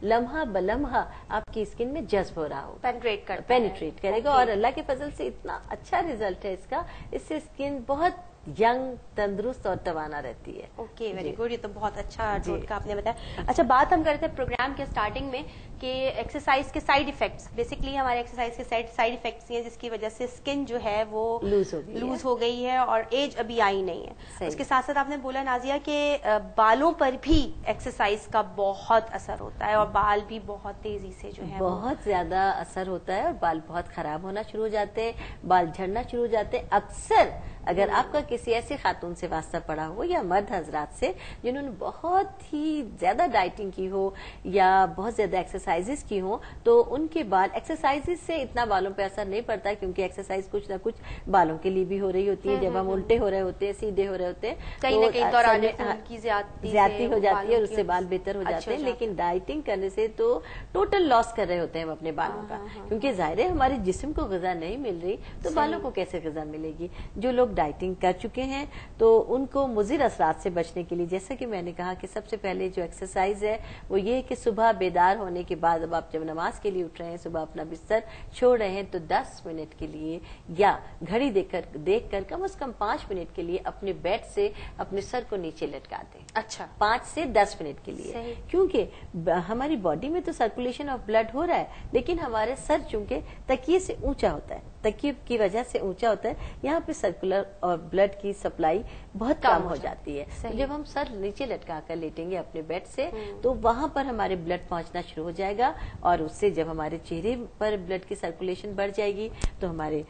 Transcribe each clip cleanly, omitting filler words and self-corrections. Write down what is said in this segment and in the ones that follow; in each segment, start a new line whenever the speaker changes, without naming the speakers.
لمحہ بلمحہ آپ کی اسکن میں جذب ہو رہا ہو،
پینیٹریٹ
کرے گا. اور اللہ کے فضل سے اتنا اچھا ریزلٹ ہے اس کا، اس سے اسکن بہت ینگ، تندرست اور توانا رہتی ہے.
Okay, very good. یہ تو بہت اچھا ٹوٹکا آپ نے بتایا. اچھا، بات ہم کر رہے تھے پروگرام کے اسٹارٹنگ میں کہ ایکسرسائز کے سائیڈ ایفیکٹس، بیسکلی ہمارے ایکسرسائز کے سائیڈ ایفیکٹس ہیں جس کی وجہ سے اسکن جو ہے وہ لوز ہو گئی ہے اور ایج ابھی آئی نہیں ہے. اس کے ساتھ ساتھ آپ نے بولا نازیہ کہ بالوں پر بھی ایکسرسائز کا بہت اثر ہوتا ہے اور بال بھی بہت تیزی سے جو ہے
بہت زیادہ اثر ہوتا ہے اور بال بہت خراب ہونا شروع ہو جاتے ہیں، بال جھڑنا شروع ہو جاتے ہیں. اکثر اگر آپ کا کسی ایسی خاتون سے واسطہ پڑا ہو یا مرد حضرات سے جنہوں نے بہت ہی زیادہ ڈائٹنگ کی ہو یا بہت زیادہ ایکسرسائزز کی ہوں، تو ان کے بال ایکسرسائزز سے اتنا بالوں پہ اثر نہیں پڑتا، کیونکہ ایکسرسائز کچھ نہ کچھ بالوں کے لیے بھی ہو رہی ہوتی ہے. جب ہم الٹے ہو رہے ہوتے ہیں، سیدھے ہو رہے ہوتے ہیں،
کہیں نہ کہیں دوران خون کی
زیادتی ہو جاتی ہے اور اس سے بال بہتر ہو جاتے ہیں. لیکن ڈائٹنگ کرنے سے تو ٹوٹل لاس کر رہے ہوتے ہیں ہم اپنے بالوں کا، کیونکہ ظاہر ہے ہمارے جسم کو غذا نہیں مل رہی تو بالوں کو کیسے غذا ملے گی. جو لوگ ڈائٹنگ کر چکے ہیں تو ان کو مضر اثرات سے بچنے کے لیے، جیسا کہ میں نے کہا کہ سب سے پہلے جو ایکسرسائز ہے وہ یہ کہ صبح بیدار ہونے کے بعد اب آپ جب نماز کے لیے اٹھ رہے ہیں، صبح اپنا بستر چھوڑ رہے ہیں، تو 10 منٹ کے لیے یا گھڑی دیکھ کر کم از کم 5 منٹ کے لیے اپنے بیڈ سے اپنے سر کو نیچے لٹکا دیں.
اچھا،
5 سے 10 منٹ کے لیے، کیونکہ ہماری باڈی میں تو سرکولیشن آف بلڈ ہو رہا ہے، لیکن ہمارے سر چونکہ تکیے سے اونچا ہوتا ہے، تکیے کی وجہ سے اونچا ہوتا ہے، یہاں پہ سرکولر اور بلڈ کی سپلائی بہت کم ہو جاتی ہے. تو جب ہم سر نیچے لٹکا کر لیٹیں گے اپنے بیڈ سے تو وہاں پر ہمارے بلڈ پہنچنا شروع ہو جائے گا، اور اس سے جب ہمارے چہرے پر بلڈ کی سرکولیشن بڑھ جائے گی تو ہمارے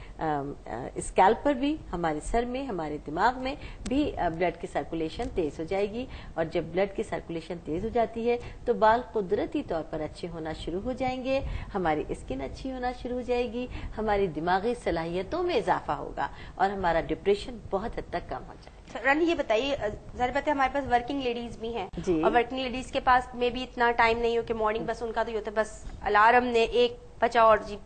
اسکیلپ پر بھی، ہمارے سر میں، ہمارے دماغ میں بھی بلڈ کی سرکولیشن تیز ہو جائے گی. اور جب بلڈ کی سرکولیشن تیز ہو جاتی ہے تو بال قدرتی طور پر اچھے ہونا شروع ہو جائیں گے، ہماری اسکن اچھی ہونا شروع ہو جائے گی، ہماری دماغی صلاحیتوں میں اضافہ ہوگا اور ہمارا ڈپریشن بہت حد تک کم ہو جائے گا.
رانی یہ بتائیے، ظاہر بات ہے ہمارے پاس ورکنگ لیڈیز بھی ہیں اور ورکنگ لیڈیز کے پاس میں بھی اتنا ٹائم نہیں ہو کہ مارننگ بس ان کا تو یہ ہوتا ہے بس الارم نے 1 بجا اور جی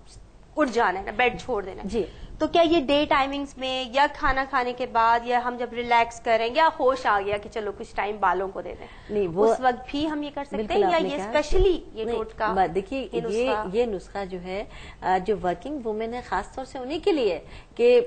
اٹھ جانا ہے نا، بیڈ چھوڑ دینا.
جی،
تو کیا یہ ڈے ٹائمنگز میں یا کھانا کھانے کے بعد یا ہم جب ریلیکس کریں یا ہوش آ گیا کہ چلو کچھ ٹائم بالوں کو دے دیں، نہیں اس وقت بھی ہم یہ کر سکتے ہیں یا یہ اسپیشلی یہ ٹوٹکا؟
دیکھیے یہ نسخہ جو ہے جو ورکنگ وومن ہے خاص طور سے انہیں کے لیے کہ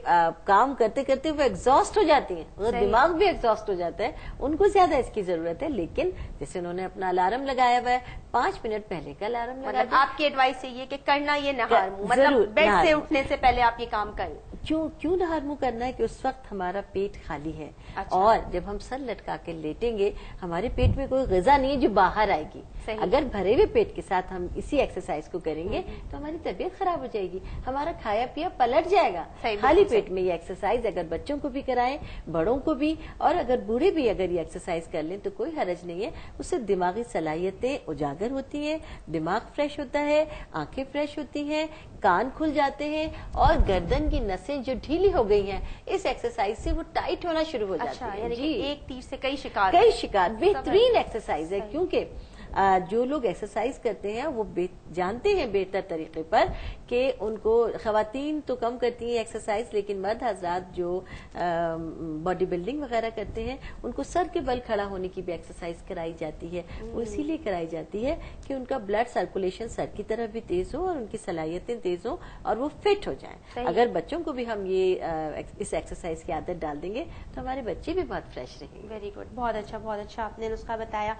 کام کرتے کرتے وہ ایگزاسٹ ہو جاتی ہیں، دماغ بھی ایگزاسٹ ہو جاتا ہے، ان کو زیادہ اس کی ضرورت ہے. لیکن جیسے انہوں نے اپنا الارم لگایا ہوا ہے، 5 منٹ پہلے کا الارم لگا دیں.
آپ کی ایڈوائس یہ کہ کرنا یہ نہار منہ، مطلب بیڈ سے اٹھنے سے پہلے آپ یہ کام کریں.
کیوں نہار منہ کرنا ہے کہ اس وقت ہمارا پیٹ خالی ہے. اور جب ہم سر لٹکا کے لیٹیں گے ہمارے پیٹ میں کوئی غذا نہیں ہے جو باہر آئے گی. اگر بھرے ہوئے پیٹ کے ساتھ ہم اسی ایکسرسائز کو کریں گے تو ہماری طبیعت خراب ہو جائے گی، ہمارا کھایا پیا پلٹ جائے گا. خالی پیٹ میں یہ ایکسرسائز اگر بچوں کو بھی کرائیں، بڑوں کو بھی، اور اگر بوڑھے بھی اگر یہ ایکسرسائز کر لیں تو کوئی حرج نہیں ہے. اس سے دماغی صلاحیتیں اجاگر ہوتی ہیں، دماغ فریش ہوتا ہے، آنکھیں فریش ہوتی ہیں، کان کھل جاتے ہیں، اور گردن کی نسیں جو ڈھیلی ہو گئی ہیں اس ایکسرسائز سے وہ ٹائٹ ہونا شروع ہو جاتی ہیں.
یعنی ایک تیر سے کئی شکار.
بہترین ایکسرسائز ہے، کیونکہ جو لوگ ایکسرسائز کرتے ہیں وہ جانتے ہیں بہتر طریقے پر کہ ان کو، خواتین تو کم کرتی ہیں ایکسرسائز لیکن مرد حضرات جو باڈی بلڈنگ وغیرہ کرتے ہیں ان کو سر کے بل کھڑا ہونے کی بھی ایکسرسائز کرائی جاتی ہے. وہ اسی لیے کرائی جاتی ہے کہ ان کا بلڈ سرکولیشن سر کی طرف بھی تیز ہو اور ان کی صلاحیتیں تیز ہوں اور وہ فٹ ہو جائیں. اگر بچوں کو بھی ہم یہ اس ایکسرسائز کی عادت ڈال دیں گے تو ہمارے بچے بھی بہت فریش رہیں گے.
ویری گڈ، بہت اچھا آپ نے نسخہ بتایا.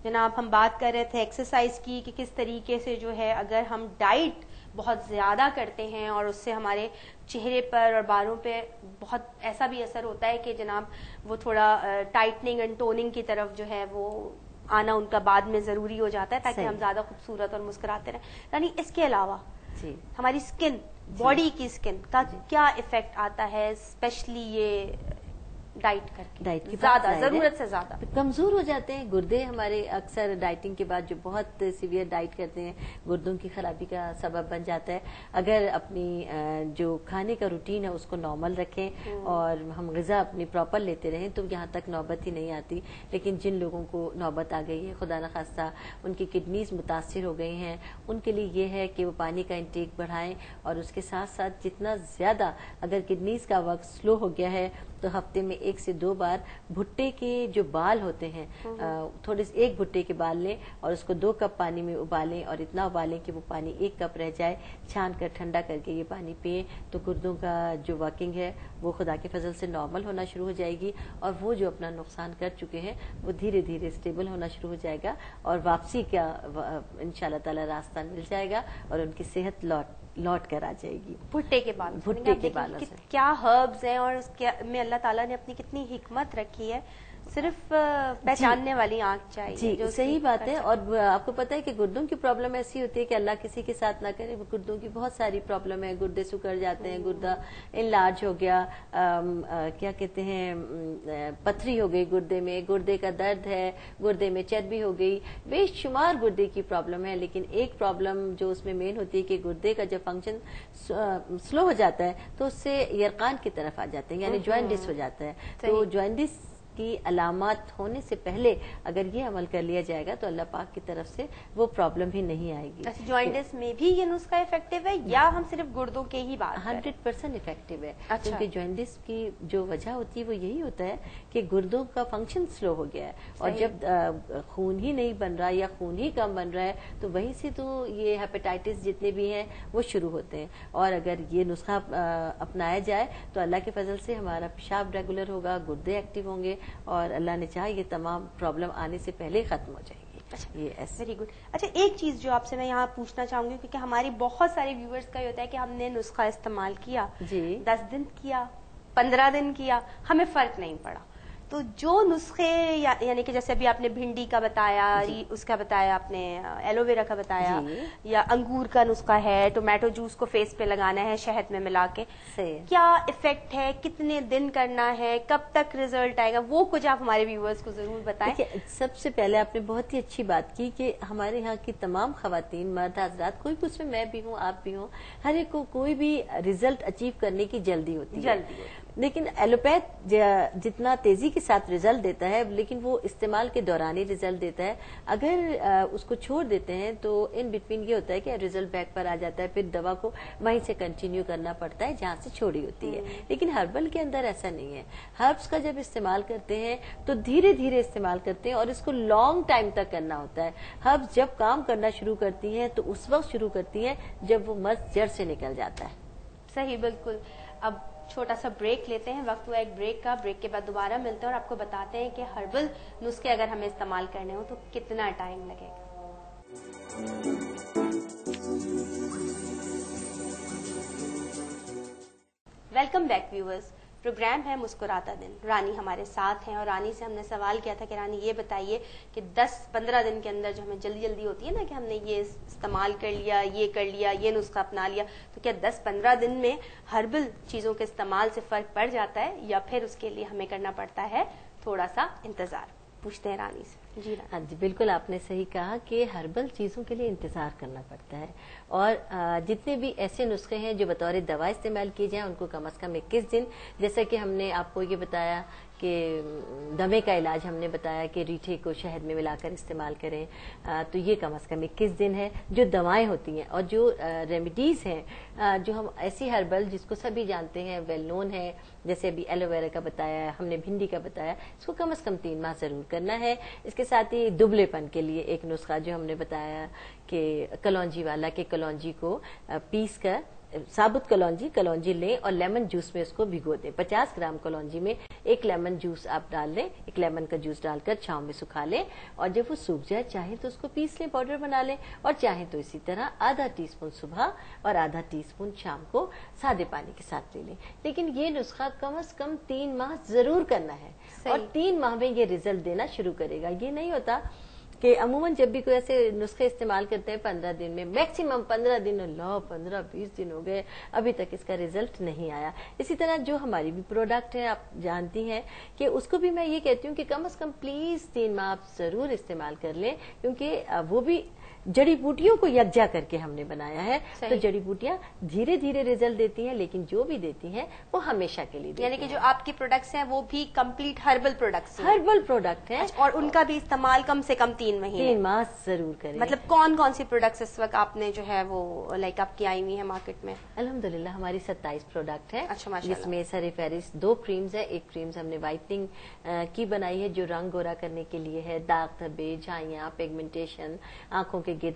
جناب ہم بات کر رہے تھے ایکسرسائز کی کہ کس طریقے سے جو ہے اگر ہم ڈائٹ بہت زیادہ کرتے ہیں اور اس سے ہمارے چہرے پر اور بالوں پہ بہت ایسا بھی اثر ہوتا ہے کہ جناب وہ تھوڑا ٹائٹننگ اینڈ ٹوننگ کی طرف جو ہے وہ آنا ان کا بعد میں ضروری ہو جاتا ہے تاکہ ہم زیادہ خوبصورت اور مسکراتے رہیں. یعنی اس کے علاوہ ہماری اسکن، باڈی کی اسکن کا کیا ایفیکٹ آتا ہے اسپیشلی یہ ڈائٹ کر کے؟ زیادہ ضرورت سے زیادہ
کمزور ہو جاتے ہیں گردے ہمارے. اکثر ڈائٹنگ کے بعد جو بہت سیویئر ڈائٹ کرتے ہیں گردوں کی خرابی کا سبب بن جاتا ہے. اگر اپنی جو کھانے کا روٹین ہے اس کو نارمل رکھیں اور ہم غذا اپنی پراپر لیتے رہیں تو یہاں تک نوبت ہی نہیں آتی. لیکن جن لوگوں کو نوبت آ گئی ہے، خدا نخواستہ ان کی کڈنیز متاثر ہو گئی ہیں، ان کے لیے یہ ہے کہ وہ پانی کا انٹیک بڑھائیں اور اس کے ساتھ ساتھ جتنا زیادہ اگر کڈنیز کا وقت سلو ہو گیا ہے तो हफ्ते में 1 से 2 बार भुट्टे के जो बाल होते हैं थोड़े से 1 भुट्टे के बाल लें और उसको 2 कप पानी में उबालें और इतना उबालें कि वो पानी 1 कप रह जाए, छान कर ठंडा करके ये पानी पिए तो गुर्दों का जो वर्किंग है वो खुदा के फजल से नॉर्मल होना शुरू हो जाएगी और वो जो अपना नुकसान कर चुके हैं वो धीरे धीरे स्टेबल होना शुरू हो जाएगा और वापसी का इंशाल्लाह ताला रास्ता मिल जाएगा और उनकी सेहत लौट कर आ जाएगी।
भुट्टे के बालों से क्या हर्ब्स हैं और में अल्लाह ताला ने अपनी कितनी हिकमत रखी है, सिर्फ पहचानने वाली आंख चाहिए।
जी जो सही बात है। और आपको पता है कि गुर्दों की प्रॉब्लम ऐसी होती है कि अल्लाह किसी के साथ ना करे, गुर्दों की बहुत सारी प्रॉब्लम है, गुर्दे सुकर जाते हैं, गुर्दा इनलार्ज हो गया, क्या कहते हैं पथरी हो गई गुर्दे में, गुर्दे का दर्द है, गुर्दे में चर्बी हो गई, बेशुमार गुर्दे की प्रॉब्लम है। लेकिन एक प्रॉब्लम जो उसमें मेन होती है कि गुर्दे का जब फंक्शन स्लो हो जाता है तो उससे यरकान की तरफ आ जाते हैं, यानी जॉइंटिस हो जाता है। तो जॉइंटिस की अलामत होने से पहले अगर ये अमल कर लिया जाएगा तो अल्लाह पाक की तरफ से वो प्रॉब्लम ही नहीं आएगी।
अच्छा, जॉइंटिस में भी ये नुस्खा इफेक्टिव है या हम सिर्फ गुर्दों के ही बात
100% इफेक्टिव है।
अच्छा।
क्योंकि जॉइंटिस की जो वजह होती है वो यही होता है कि गुर्दों का फंक्शन स्लो हो गया है और जब खून ही नहीं बन रहा या खून ही कम बन रहा है तो वहीं से तो ये हेपेटाइटिस जितने भी हैं वो शुरू होते हैं। और अगर ये नुस्खा अपनाया जाए तो अल्लाह के फजल से हमारा पेशाब रेगुलर होगा, गुर्दे एक्टिव होंगे और अल्लाह ने चाहा ये तमाम प्रॉब्लम आने से पहले खत्म हो जाएगी।
अच्छा,
ये ऐसे
वेरी गुड। अच्छा, एक चीज जो आपसे मैं यहाँ पूछना चाहूंगी क्योंकि हमारी बहुत सारे व्यूअर्स का ये होता है कि हमने नुस्खा इस्तेमाल किया
जी
10 दिन किया, 15 दिन किया, हमें फर्क नहीं पड़ा। तो जो नुस्खे यानी कि जैसे अभी आपने भिंडी का बताया, उसका बताया आपने, एलोवेरा का बताया, या अंगूर का नुस्खा है, टोमेटो जूस को फेस पे लगाना है शहद में मिला के, क्या इफेक्ट है, कितने दिन करना है, कब तक रिजल्ट आएगा, वो कुछ आप हमारे व्यूअर्स को जरूर बताएं।
सबसे पहले आपने बहुत ही अच्छी बात की कि हमारे यहाँ की तमाम खवातीन, मर्द हजरात, कोई भी उसमें मैं भी हूँ, आप भी हूँ, हर एक को कोई भी रिजल्ट अचीव करने की जल्दी होती है। लेकिन एलोपैथ जितना तेजी के साथ रिजल्ट देता है लेकिन वो इस्तेमाल के दौरान ही रिजल्ट देता है। अगर उसको छोड़ देते हैं तो इन बिटवीन ये होता है कि रिजल्ट बैक पर आ जाता है, फिर दवा को वहीं से कंटिन्यू करना पड़ता है जहां से छोड़ी होती है। लेकिन हर्बल के अंदर ऐसा नहीं है। हर्ब्स का जब इस्तेमाल करते हैं तो धीरे धीरे इस्तेमाल करते हैं और इसको लॉन्ग टाइम तक करना होता है। हर्ब्स जब काम करना शुरू करती हैं तो उस वक्त शुरू करती हैं जब वो मर्ज जड़ से निकल जाता है।
सही, बिल्कुल। अब छोटा सा ब्रेक लेते हैं, वक्त हुआ एक ब्रेक का। ब्रेक के बाद दोबारा मिलते हैं और आपको बताते हैं कि हर्बल नुस्खे अगर हमें इस्तेमाल करने हो तो कितना टाइम लगेगा। Welcome back viewers. प्रोग्राम है मुस्कुराता दिन। रानी हमारे साथ हैं और रानी से हमने सवाल किया था कि रानी ये बताइए कि 10-15 दिन के अंदर जो हमें जल्दी जल्दी होती है ना कि हमने ये इस्तेमाल कर लिया, ये कर लिया, ये नुस्खा अपना लिया, तो क्या 10-15 दिन में हर्बल चीजों के इस्तेमाल से फर्क पड़ जाता है या फिर उसके लिए हमें करना पड़ता है थोड़ा सा इंतजार? पूछते हैं रानी से। जी
हाँ जी, बिल्कुल आपने सही कहा कि हर्बल चीजों के लिए इंतजार करना पड़ता है और जितने भी ऐसे नुस्खे हैं जो बतौर दवा इस्तेमाल किए जाएं उनको कम से कम 21 दिन, जैसा कि हमने आपको ये बताया कि दमे का इलाज हमने बताया कि रीठे को शहद में मिलाकर इस्तेमाल करें, तो ये कम से कम 21 दिन है जो दवाएं होती हैं। और जो रेमेडीज हैं जो हम ऐसी हर्बल जिसको सभी जानते हैं, वेल नोन है, जैसे अभी एलोवेरा का बताया, हमने भिंडी का बताया, इसको कम से कम 3 माह जरूर करना है। इसके साथ ही दुबलेपन के लिए एक नुस्खा जो हमने बताया कि कलौंजी वाला, के कलौंजी को पीस कर साबुत कलौंजी लें और लेमन जूस में उसको भिगो दें। 50 ग्राम कलौंजी में 1 लेमन जूस आप डाल लें, 1 लेमन का जूस डालकर छांव में सुखा लें और जब वो सूख जाए चाहे तो उसको पीस लें, पाउडर बना लें, और चाहे तो इसी तरह आधा टीस्पून सुबह और आधा टीस्पून शाम को सादे पानी के साथ ले लें। लेकिन ये नुस्खा कम से कम 3 माह जरूर करना है और 3 माह में ये रिजल्ट देना शुरू करेगा। ये नहीं होता कि अमूमन जब भी कोई ऐसे नुस्खे इस्तेमाल करते हैं 15 दिन में, मैक्सिमम 15 दिन, 15-20 दिन हो गए, अभी तक इसका रिजल्ट नहीं आया। इसी तरह जो हमारी भी प्रोडक्ट है आप जानती हैं कि उसको भी मैं ये कहती हूँ कि कम से कम प्लीज 3 माह आप जरूर इस्तेमाल कर लें, क्योंकि वो भी जड़ी बूटियों को यकजा करके हमने बनाया है। तो जड़ी बूटियां धीरे धीरे रिजल्ट देती हैं, लेकिन जो भी देती हैं वो हमेशा के लिए देती
यानी कि जो आपके प्रोडक्ट्स हैं वो भी कंप्लीट हर्बल प्रोडक्ट्स हैं।
हर्बल प्रोडक्ट है
और उनका भी इस्तेमाल कम से कम 3 महीने
3 माह जरूर करें।
मतलब कौन कौन सी प्रोडक्ट्स इस वक्त आपने जो है वो लाइक आपकी आई हुई है मार्केट में?
अल्हम्दुलिल्लाह हमारी 27 प्रोडक्ट है।
अच्छा, माशाल्लाह।
जिसमें सरीफेरिस 2 क्रीम्स है। एक क्रीम्स हमने व्हाइटनिंग की बनाई है जो रंग गोरा करने के लिए है, दाग धब्बे, झाइयां, पिगमेंटेशन, आंखों के गिद